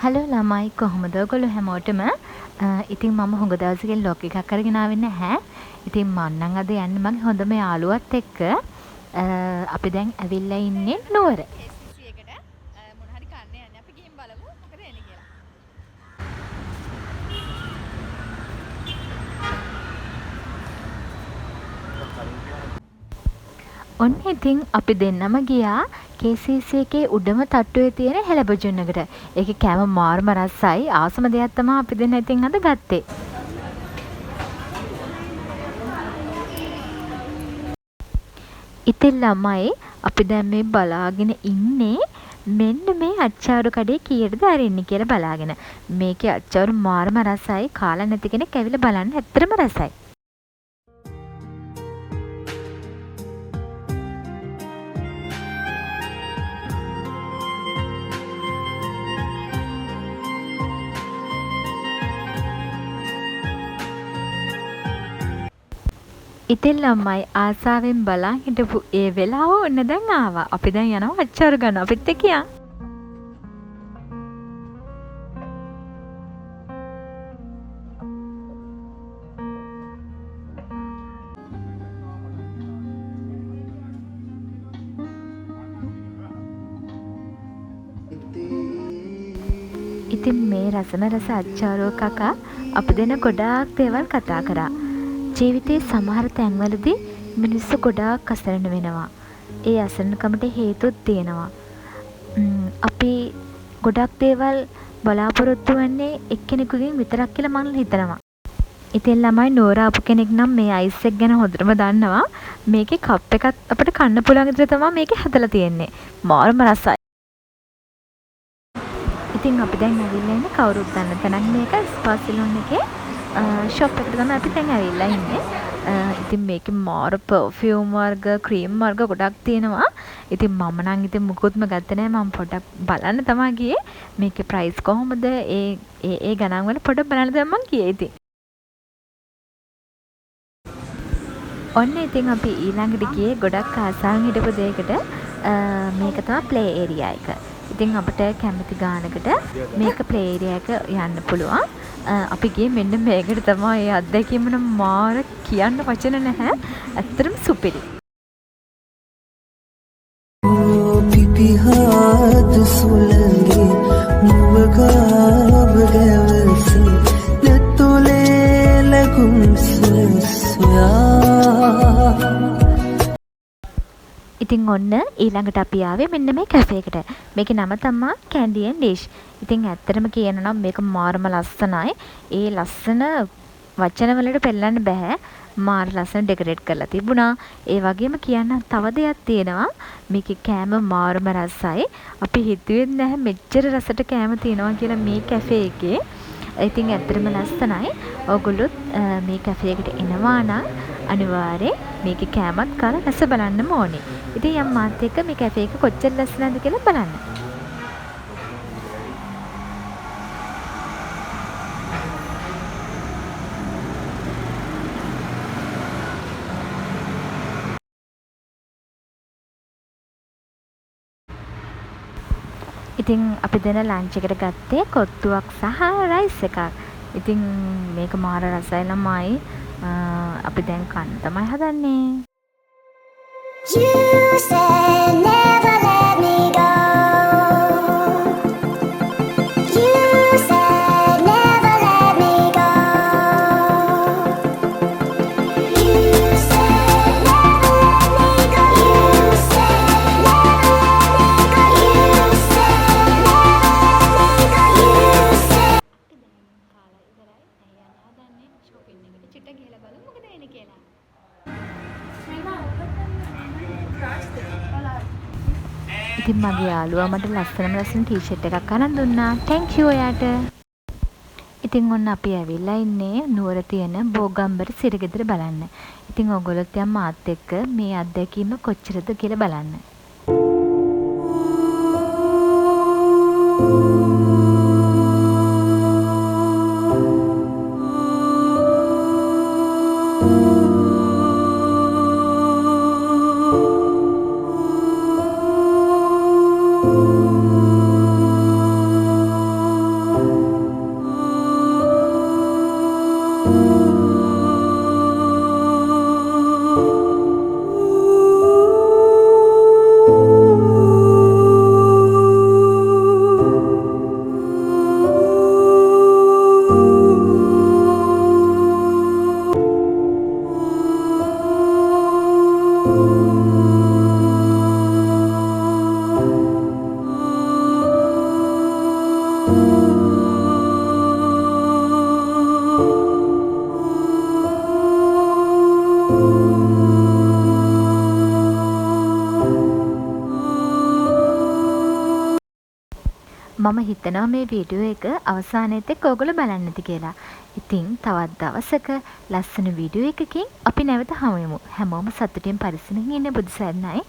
Hello ළමයි කොහොමද ඔයගොල්ලෝ හැමෝටම ඉතින් මම හුඟ දවසකින් ලොග් එකක් අරගෙන ආවේ නැහැ. ඉතින් මම නම් අද යන්නේ මගේ හොඳම යාළුවත් එක්ක. අපි දැන් ඇවිල්ලා ඉන්නේ නුවර. ඔන්න ඉතින් අපි දෙන්නම ගියා KCC එකේ උඩම තට්ටුවේ තියෙන හැලබජුන් එකට. ඒකේ කෑම මාරම රසයි. ආසම දෙයක් තමයි අපි දෙන්න ඉතින් අද ගත්තේ. ඉතින් ළමයි අපි දැන් මේ බලාගෙන ඉන්නේ මෙන්න මේ අච්චාරු කඩේ කීයටද අරින්නේ කියලා බලාගෙන. මේකේ අච්චාරු මාරම රසයි. කාලා නැති කෙනෙක් ඇවිල්ලා බලන්න ඇත්තටම රසයි. ඉතින් ළමයි ආසාවෙන් බලන් හිටපු ඒ වෙලාව ඔන්න දැන් ආවා. අපි දැන් යනවා අච්චාරු ගන්න. අපිත් එක්ක යන්න. ඉතින් මේ රසම රස අච්චාරුව කකා අපි දෙන ගොඩාක් දේවල් කතා කරා. ජීවිතයේ සමහර තැන්වලදී මිනිස්සු ගොඩාක් අසරණ වෙනවා. ඒ අසරණකමට හේතුත් තියෙනවා. අපි ගොඩක් දේවල් බලාපොරොත්තු වෙන්නේ එක්කෙනෙකුගෙන් විතරක් කියලා මම හිතනවා. ඉතින් ළමයි නෝර ආපු කෙනෙක් නම් මේ අයිස් එක ගැන හොඳටම දන්නවා. මේකේ කප් එකක් අපිට කන්න පුළුවන් විදිහට තමයි මේකේ හදලා තියෙන්නේ. මාරම රසයි. ඉතින් අපි දැන් ඇවිල්ලා ඉන්නේ කවුරුත් දන්න තැනක් මේක ස්පා සලූන් එකේ ෂොප් එකට තමයි අපි දැන් ඇවිල්ලා ඉන්නේ. ඉතින් මේකේ මාර පර්ෆියුම් වර්ග, ක්‍රීම් වර්ග ගොඩක් තියෙනවා. ඉතින් මම නම් ඉතින් මුකුත්ම ගත්තේ නැහැ. මම පොඩ්ඩක් බලන්න තමයි ගියේ. මේකේ ප්‍රයිස් කොහොමද? ඒ ගණන් වල පොඩ්ඩක් බලන්න තමයි මම ගියේ ඉතින්. ඔන්න ඉතින් අපි ඊළඟට ගියේ ගොඩක් ආසාවෙන් හිටපු දෙයකට. මේක තමයි ප්ලේ ඒරියා එක. ඉතින් අපිට කැමති ගානකට මේක ප්ලේ ඒරියා එක යන්න පුළුවන්. අපි ගියේ මෙන්න මේකට තමයි. ඒ අත්දැකීම නම් මාර කියන්න වචන නැහැ. ඇත්තටම සුපිරි. පිපිහාද සුලංගේ නුවගාව ගැවසි ලතොලේ ලකුම් සොයා. ඉතින් ඔන්න ඊළඟට අපි ආවේ මෙන්න මේ කැෆේ එකට. මේකේ නම තමයි කැන්ඩි ඇන්ඩ් ඩිෂ්. ඉතින් ඇත්තටම කියනවා නම් මේක මාරම ලස්සනයි. ඒ ලස්සන වචන වලට පෙන්නන්න බෑ. මාර ලස්සන ඩෙකොරේට් කරලා තිබුණා. ඒ වගේම කියන්න තව දෙයක් තියෙනවා. මේකේ කෑම මාරම රසයි. අපි හිතුවේ නැහැ මෙච්චර රසට කෑම තියෙනවා කියලා මේ කැෆේ එකේ. ඉතින් ඇත්තටම ලස්සනයි. ඔයගොල්ලොත් මේ කැෆේ එකට එනවා නම් අනිවාර්යෙන් මේකේ කෑමත් කාලා රස බලන්නම ඕනේ. ඉතින් යම් මාත් එක්ක මේ කැෆේ එක කොච්චර ලස්සනද කියලා බලන්න. ඉතින් අපි දෙන ලන්ච් එකට ගත්තේ කොත්තුවක් සහ රයිස් එකක්. ඉතින් මේක මාර රසයි ළමයි. අපි දැන් කන්න තමයි හදන්නේ. You said never let me go. You said never let me go. You said never let me go. You said never let me go. You said never let me go. You said කාලා ඉවරයි. දැන් යන්න හදන්නේ shopping එකට. චිට්ට ගිහලා බලමු මොකද වෙන්නේ කියලා. ඉතින් මගේ යාළුවා මට ලස්සනම ලස්සන ටී-ෂර්ට් එකක් අරන් දුන්නා. thank you ඔයාට. ඉතින් ඔන්න අපි ඇවිල්ලා ඉන්නේ නුවර තියෙන බෝගම්බර සිරගෙදර බලන්න. ඉතින් ඔයගොල්ලොත් යම් මාත් එක්ක මේ අත්දැකීම කොච්චරද කියලා බලන්න. මම හිතනවා මේ වීඩියෝ එක අවසානයේත් එක්ක ඔයගොල්ලෝ බලන්න ඇති කියලා. ඉතින් තවත් දවසක ලස්සන වීඩියෝ එකකින් අපි නැවත හමු වෙමු. හැමෝම සතුටින් පරිස්සමින් ඉන්න. බුදු සරණයි.